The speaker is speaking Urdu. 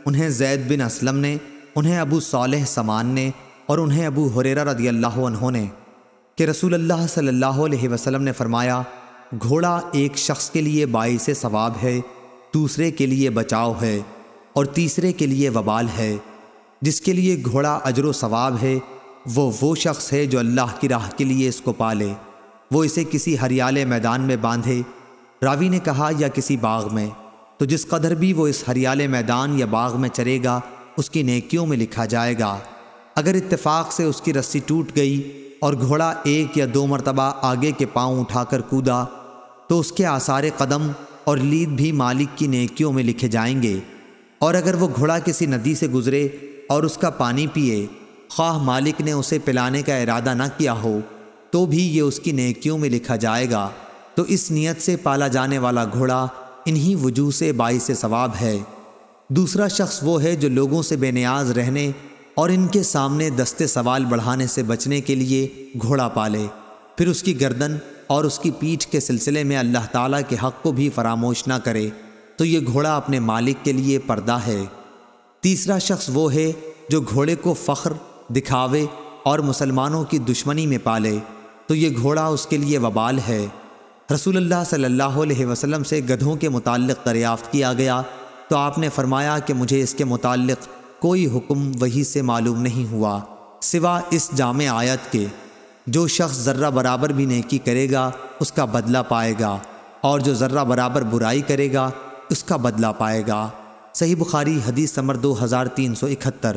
انہیں زید بن اسلم نے، انہیں ابو صالح سمان نے اور انہیں ابو ہریرہ رضی اللہ عنہ نے کہ رسول اللہ صلی اللہ علیہ وسلم نے فرمایا، گھوڑا ایک شخص کے لیے باعث ثواب ہے، دوسرے کے لیے بچاؤ ہے اور تیسرے کے لیے وبال ہے۔ جس کے لیے گھوڑا اجر و ثواب ہے وہ شخص ہے جو اللہ کی راہ کے لیے اس کو پالے، وہ اسے کسی ہریالے میدان میں باندھے۔ راوی نے کہا یا کسی باغ میں، تو جس قدر بھی وہ اس ہریالے میدان یا باغ میں چرے گا اس کی نیکیوں میں لکھا جائے گا۔ اگر اتفاق سے اس کی رسی ٹوٹ گئی اور گھوڑا 1 یا 2 مرتبہ آگے کے پاؤں اٹھا کر کودا تو اس کے آثار قدم اور لید بھی مالک کی نیکیوں میں لکھے جائیں گے۔ اور اگر وہ گھوڑا کسی ندی سے گزرے اور اس کا پانی پیے، خواہ مالک نے اسے پلانے کا ارادہ نہ کیا ہو تو بھی یہ اس کی نیکیوں میں لکھا جائے گا۔ تو اس نیت سے پالا جانے والا گھوڑا انہی وجوہ سے باعث ثواب ہے۔ دوسرا شخص وہ ہے جو لوگوں سے بے نیاز رہنے اور ان کے سامنے دستے سوال بڑھانے سے بچنے کے لیے گھوڑا پالے، پھر اس کی گردن اور اس کی پیٹھ کے سلسلے میں اللہ تعالیٰ کے حق کو بھی فراموش نہ کرے، تو یہ گھوڑا اپنے مالک کے لیے پردہ ہے۔ تیسرا شخص وہ ہے جو گھوڑے کو فخر، دکھاوے اور مسلمانوں کی دشمنی میں پالے، تو یہ گھوڑا اس کے لیے وبال ہے۔ رسول اللہ صلی اللہ علیہ وسلم سے گدھوں کے متعلق دریافت کیا گیا تو آپ نے فرمایا کہ مجھے اس کے متعلق کوئی حکم وحی سے معلوم نہیں ہوا سوا اس جامع آیت کے، جو شخص ذرہ برابر بھی نیکی کرے گا اس کا بدلہ پائے گا، اور جو ذرہ برابر برائی کرے گا اس کا بدلہ پائے گا۔ صحیح بخاری حدیث نمبر 2371۔